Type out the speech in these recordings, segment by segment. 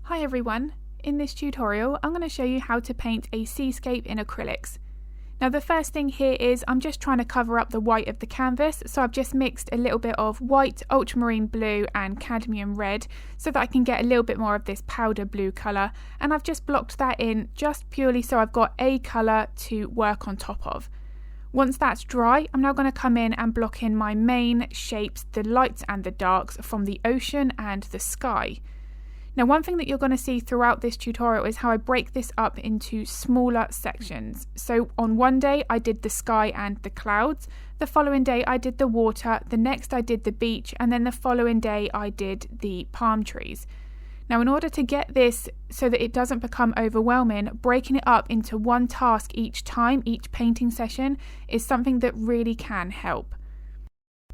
Hi everyone, in this tutorial I'm going to show you how to paint a seascape in acrylics. Now the first thing here is I'm just trying to cover up the white of the canvas, so I've just mixed a little bit of white, ultramarine blue and cadmium red so that I can get a little bit more of this powder blue colour, and I've just blocked that in just purely so I've got a colour to work on top of. Once that's dry, I'm now going to come in and block in my main shapes, the lights and the darks from the ocean and the sky. Now one thing that you're going to see throughout this tutorial is how I break this up into smaller sections. So on one day I did the sky and the clouds, the following day I did the water, the next I did the beach, and then the following day I did the palm trees. Now in order to get this so that it doesn't become overwhelming, breaking it up into one task each time, each painting session, is something that really can help.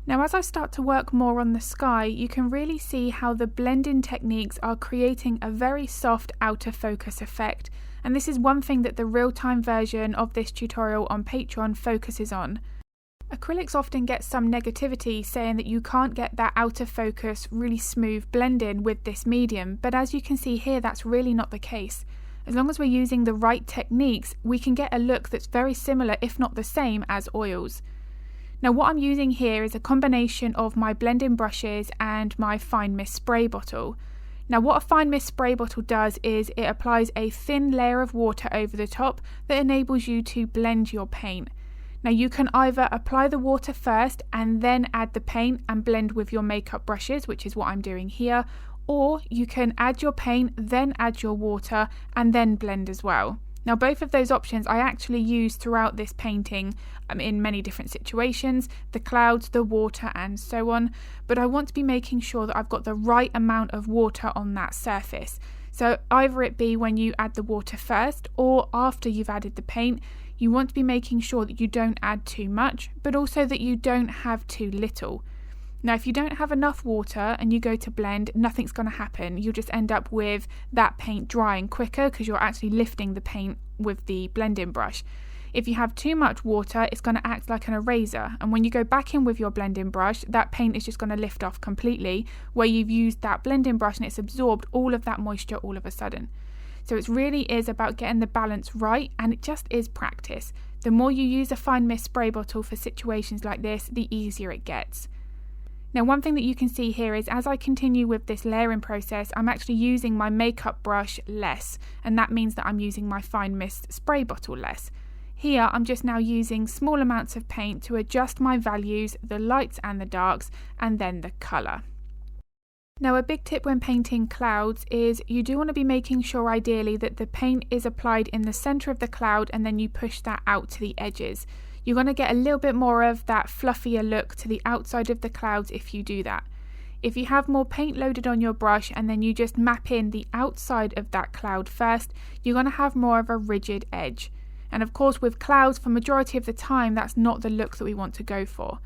Now as I start to work more on the sky, you can really see how the blending techniques are creating a very soft outer focus effect, and this is one thing that the real-time version of this tutorial on Patreon focuses on. Acrylics often get some negativity saying that you can't get that outer focus really smooth blending with this medium, but as you can see here that's really not the case. As long as we're using the right techniques, we can get a look that's very similar if not the same as oils. Now what I'm using here is a combination of my blending brushes and my fine mist spray bottle. Now what a fine mist spray bottle does is it applies a thin layer of water over the top that enables you to blend your paint. Now you can either apply the water first and then add the paint and blend with your makeup brushes, which is what I'm doing here, or you can add your paint, then add your water and then blend as well. Now both of those options I actually use throughout this painting in many different situations, the clouds, the water and so on, but I want to be making sure that I've got the right amount of water on that surface. So either it be when you add the water first or after you've added the paint, you want to be making sure that you don't add too much, but also that you don't have too little. Now if you don't have enough water and you go to blend, nothing's going to happen. You'll just end up with that paint drying quicker because you're actually lifting the paint with the blending brush. If you have too much water, it's going to act like an eraser, and when you go back in with your blending brush, that paint is just going to lift off completely where you've used that blending brush and it's absorbed all of that moisture all of a sudden. So it really is about getting the balance right, and it just is practice. The more you use a fine mist spray bottle for situations like this, the easier it gets. Now one thing that you can see here is as I continue with this layering process, I'm actually using my makeup brush less, and that means that I'm using my fine mist spray bottle less. Here I'm just now using small amounts of paint to adjust my values, the lights and the darks, and then the colour. Now a big tip when painting clouds is you do want to be making sure ideally that the paint is applied in the centre of the cloud and then you push that out to the edges. You're going to get a little bit more of that fluffier look to the outside of the clouds if you do that. If you have more paint loaded on your brush and then you just map in the outside of that cloud first, you're going to have more of a rigid edge. And of course with clouds, for majority of the time, that's not the look that we want to go for.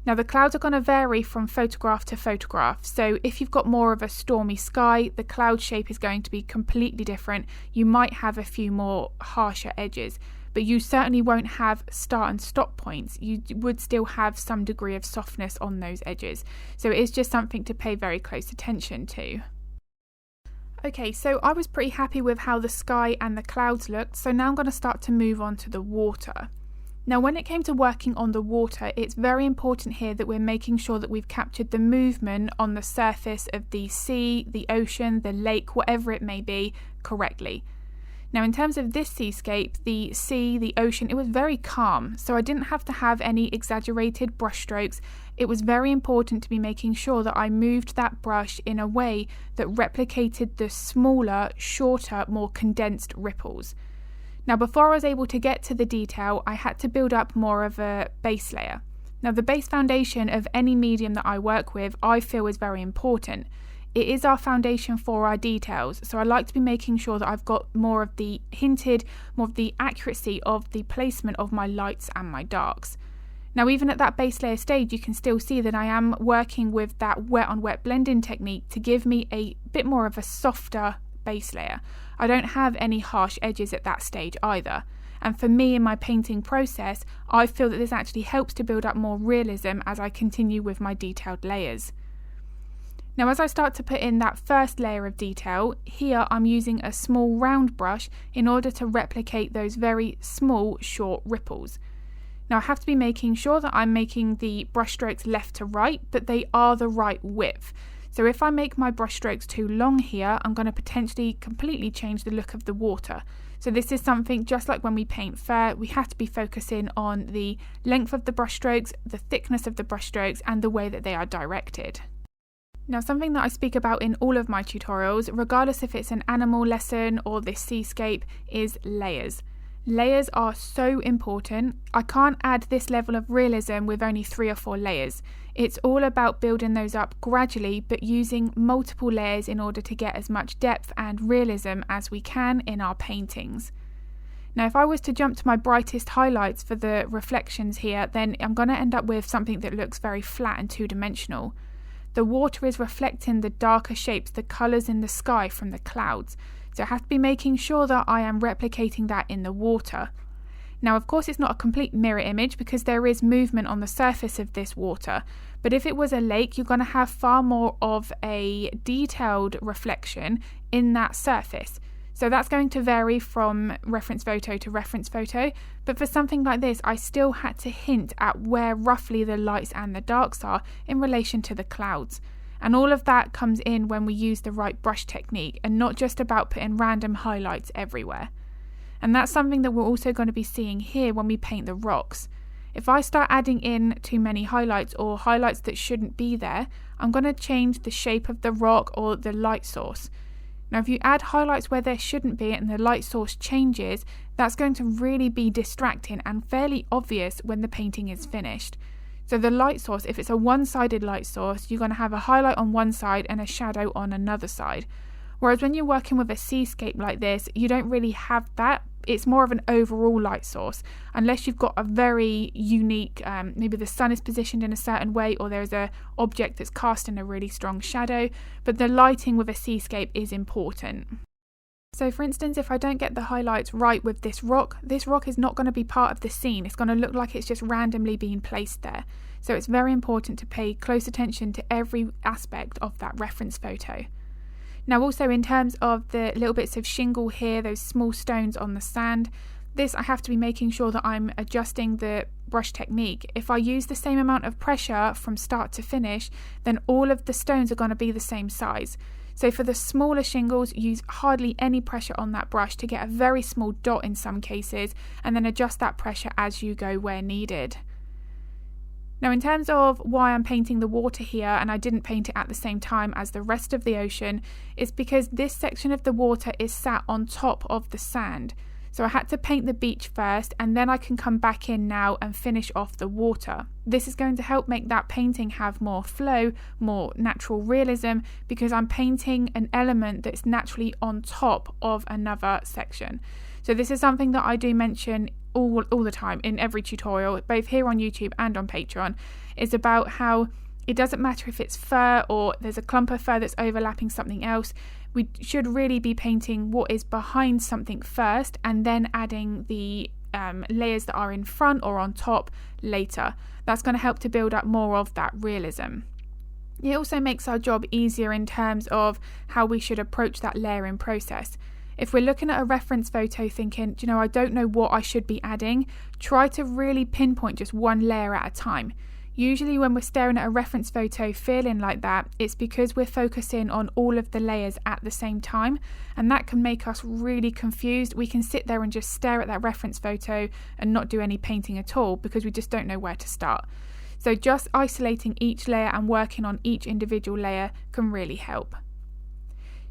Now the clouds are going to vary from photograph to photograph, so if you've got more of a stormy sky, the cloud shape is going to be completely different. You might have a few more harsher edges, but you certainly won't have start and stop points. You would still have some degree of softness on those edges. So it is just something to pay very close attention to. Okay, so I was pretty happy with how the sky and the clouds looked, so now I'm going to start to move on to the water. Now when it came to working on the water, it's very important here that we're making sure that we've captured the movement on the surface of the sea, the ocean, the lake, whatever it may be, correctly. Now in terms of this seascape, the sea, the ocean, it was very calm, so I didn't have to have any exaggerated brush strokes. It was very important to be making sure that I moved that brush in a way that replicated the smaller, shorter, more condensed ripples. Now before I was able to get to the detail, I had to build up more of a base layer. Now the base foundation of any medium that I work with, I feel is very important. It is our foundation for our details, so I like to be making sure that I've got more of the accuracy of the placement of my lights and my darks. Now even at that base layer stage, you can still see that I am working with that wet on wet blending technique to give me a bit more of a softer base layer. I don't have any harsh edges at that stage either. And for me in my painting process, I feel that this actually helps to build up more realism as I continue with my detailed layers. Now as I start to put in that first layer of detail, here I'm using a small round brush in order to replicate those very small short ripples. Now I have to be making sure that I'm making the brush strokes left to right, but they are the right width. So if I make my brush strokes too long here, I'm going to potentially completely change the look of the water. So this is something just like when we paint fur, we have to be focusing on the length of the brush strokes, the thickness of the brush strokes, and the way that they are directed. Now something that I speak about in all of my tutorials, regardless if it's an animal lesson or this seascape, is layers. Layers are so important. I can't add this level of realism with only 3 or 4 layers. It's all about building those up gradually, but using multiple layers in order to get as much depth and realism as we can in our paintings. Now if I was to jump to my brightest highlights for the reflections here, then I'm going to end up with something that looks very flat and two-dimensional. The water is reflecting the darker shapes, the colours in the sky from the clouds. So I have to be making sure that I am replicating that in the water. Now of course it's not a complete mirror image because there is movement on the surface of this water, but if it was a lake, you're going to have far more of a detailed reflection in that surface. So that's going to vary from reference photo to reference photo, but for something like this I still had to hint at where roughly the lights and the darks are in relation to the clouds. And all of that comes in when we use the right brush technique and not just about putting random highlights everywhere. And that's something that we're also going to be seeing here when we paint the rocks. If I start adding in too many highlights or highlights that shouldn't be there, I'm going to change the shape of the rock or the light source. Now if you add highlights where there shouldn't be and the light source changes, that's going to really be distracting and fairly obvious when the painting is finished. So the light source, if it's a one-sided light source, you're going to have a highlight on one side and a shadow on another side. Whereas when you're working with a seascape like this, you don't really have that. It's more of an overall light source, unless you've got a very unique, maybe the sun is positioned in a certain way or there's an object that's cast in a really strong shadow, but the lighting with a seascape is important. So for instance, if I don't get the highlights right with this rock is not going to be part of the scene. It's going to look like it's just randomly being placed there. So it's very important to pay close attention to every aspect of that reference photo. Now also in terms of the little bits of shingle here, those small stones on the sand, this I have to be making sure that I'm adjusting the brush technique. If I use the same amount of pressure from start to finish, then all of the stones are going to be the same size. So for the smaller shingles, use hardly any pressure on that brush to get a very small dot in some cases, and then adjust that pressure as you go where needed. Now in terms of why I'm painting the water here and I didn't paint it at the same time as the rest of the ocean, it's because this section of the water is sat on top of the sand. So I had to paint the beach first and then I can come back in now and finish off the water. This is going to help make that painting have more flow, more natural realism, because I'm painting an element that's naturally on top of another section. So this is something that I do mention all the time in every tutorial, both here on YouTube and on Patreon, is about how it doesn't matter if it's fur or there's a clump of fur that's overlapping something else. We should really be painting what is behind something first and then adding the layers that are in front or on top later. That's going to help to build up more of that realism. It also makes our job easier in terms of how we should approach that layering process. If we're looking at a reference photo thinking, I don't know what I should be adding, try to really pinpoint just one layer at a time. Usually when we're staring at a reference photo feeling like that, it's because we're focusing on all of the layers at the same time, and that can make us really confused. We can sit there and just stare at that reference photo and not do any painting at all because we just don't know where to start. So just isolating each layer and working on each individual layer can really help.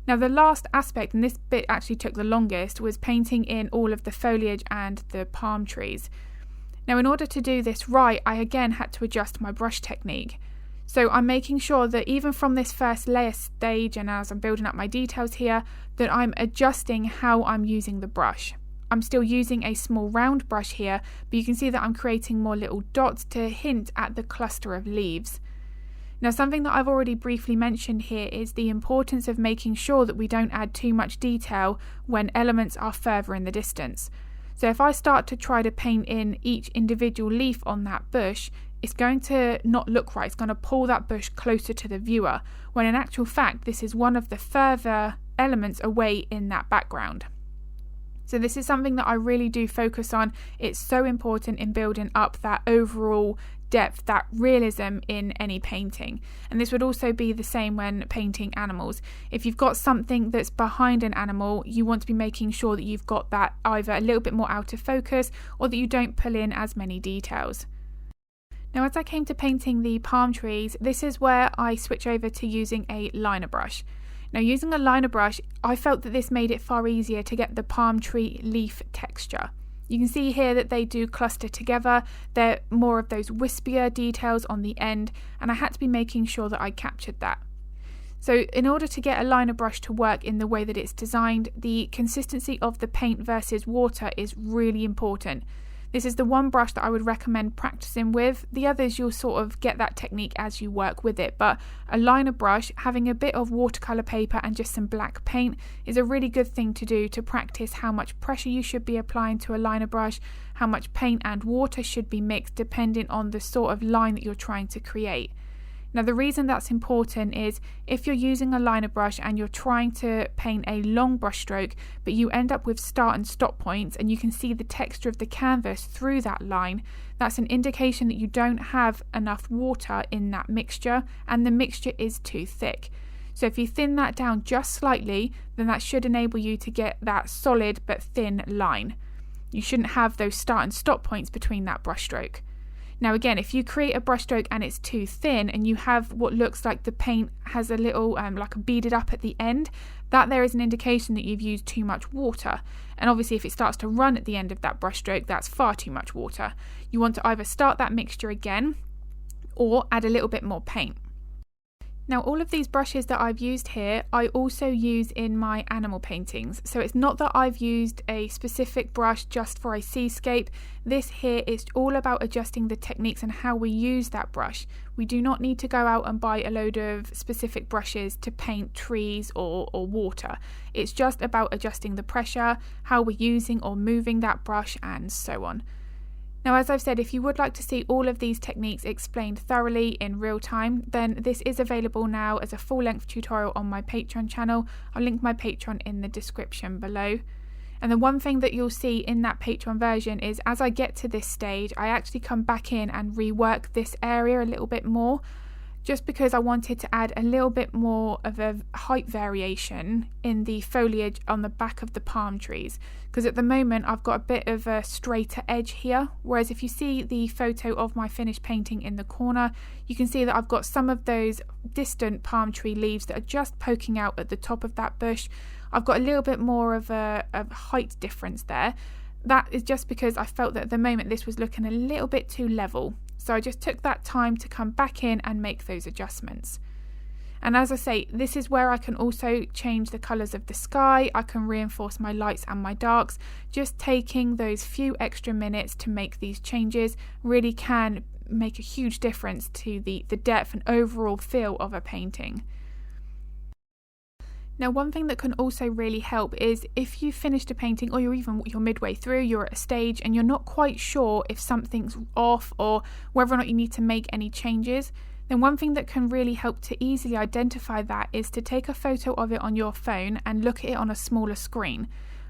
Now the last aspect, and this bit actually took the longest, was painting in all of the foliage and the palm trees. Now in order to do this right, I again had to adjust my brush technique. So I'm making sure that even from this first layer stage and as I'm building up my details here, that I'm adjusting how I'm using the brush. I'm still using a small round brush here, but you can see that I'm creating more little dots to hint at the cluster of leaves. Now something that I've already briefly mentioned here is the importance of making sure that we don't add too much detail when elements are further in the distance. So if I start to try to paint in each individual leaf on that bush, it's going to not look right. It's going to pull that bush closer to the viewer, when in actual fact this is one of the further elements away in that background. So this is something that I really do focus on. It's so important in building up that overall depth, that realism in any painting. And this would also be the same when painting animals. If you've got something that's behind an animal, you want to be making sure that you've got that either a little bit more out of focus, or that you don't pull in as many details. Now, as I came to painting the palm trees, this is where I switch over to using a liner brush. Now, using a liner brush, I felt that this made it far easier to get the palm tree leaf texture. You can see here that they do cluster together. They're more of those wispier details on the end, and I had to be making sure that I captured that. So in order to get a liner brush to work in the way that it's designed, the consistency of the paint versus water is really important. This is the one brush that I would recommend practicing with. The others, you'll sort of get that technique as you work with it, but a liner brush, having a bit of watercolour paper and just some black paint is a really good thing to do to practice how much pressure you should be applying to a liner brush, how much paint and water should be mixed depending on the sort of line that you're trying to create. Now, the reason that's important is if you're using a liner brush and you're trying to paint a long brush stroke, but you end up with start and stop points and you can see the texture of the canvas through that line, that's an indication that you don't have enough water in that mixture and the mixture is too thick. So if you thin that down just slightly, then that should enable you to get that solid but thin line. You shouldn't have those start and stop points between that brush stroke. Now again, if you create a brushstroke and it's too thin and you have what looks like the paint has a little like a beaded up at the end, that there is an indication that you've used too much water. And obviously if it starts to run at the end of that brushstroke, that's far too much water. You want to either start that mixture again or add a little bit more paint. Now, all of these brushes that I've used here, I also use in my animal paintings. So it's not that I've used a specific brush just for a seascape. This here is all about adjusting the techniques and how we use that brush. We do not need to go out and buy a load of specific brushes to paint trees or water. It's just about adjusting the pressure, how we're using or moving that brush, and so on. Now, as I've said, if you would like to see all of these techniques explained thoroughly in real time, then this is available now as a full-length tutorial on my Patreon channel. I'll link my Patreon in the description below. And the one thing that you'll see in that Patreon version is as I get to this stage, I actually come back in and rework this area a little bit more, just because I wanted to add a little bit more of a height variation in the foliage on the back of the palm trees, because at the moment I've got a bit of a straighter edge here, whereas if you see the photo of my finished painting in the corner, you can see that I've got some of those distant palm tree leaves that are just poking out at the top of that bush. I've got a little bit more of a height difference there. That is just because I felt that at the moment this was looking a little bit too level. So I just took that time to come back in and make those adjustments. And as I say, this is where I can also change the colours of the sky. I can reinforce my lights and my darks. Just taking those few extra minutes to make these changes really can make a huge difference to the depth and overall feel of a painting. Now, one thing that can also really help is if you finished a painting or you're midway through, you're at a stage and you're not quite sure if something's off or whether or not you need to make any changes, then one thing that can really help to easily identify that is to take a photo of it on your phone and look at it on a smaller screen.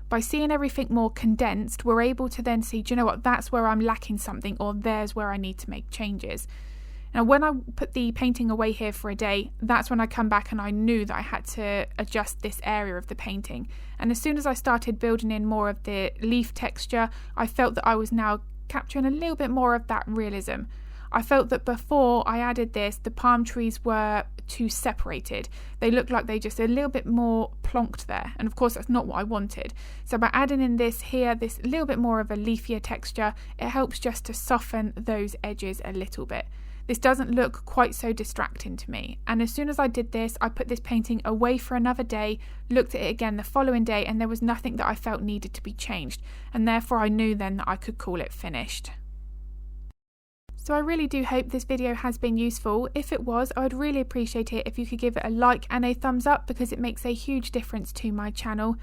By seeing everything more condensed, we're able to then see, do you know what, that's where I'm lacking something, or there's where I need to make changes. Now, when I put the painting away here for a day, that's when I come back and I knew that I had to adjust this area of the painting. And as soon as I started building in more of the leaf texture, I felt that I was now capturing a little bit more of that realism. I felt that before I added this, the palm trees were too separated. They looked like they just a little bit more plonked there. And of course, that's not what I wanted. So by adding in this here, this little bit more of a leafier texture, it helps just to soften those edges a little bit. This doesn't look quite so distracting to me. And as soon as I did this, I put this painting away for another day, looked at it again the following day, and there was nothing that I felt needed to be changed. And therefore I knew then that I could call it finished. So I really do hope this video has been useful. If it was, I would really appreciate it if you could give it a like and a thumbs up, because it makes a huge difference to my channel.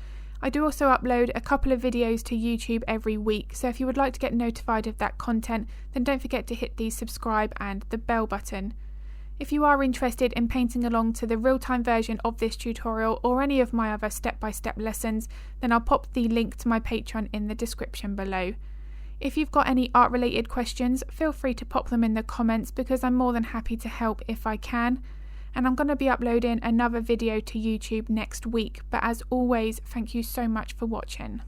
I do also upload a couple of videos to YouTube every week, so if you would like to get notified of that content, then don't forget to hit the subscribe and the bell button. If you are interested in painting along to the real-time version of this tutorial or any of my other step-by-step lessons, then I'll pop the link to my Patreon in the description below. If you've got any art-related questions, feel free to pop them in the comments because I'm more than happy to help if I can. And I'm going to be uploading another video to YouTube next week, but as always, thank you so much for watching.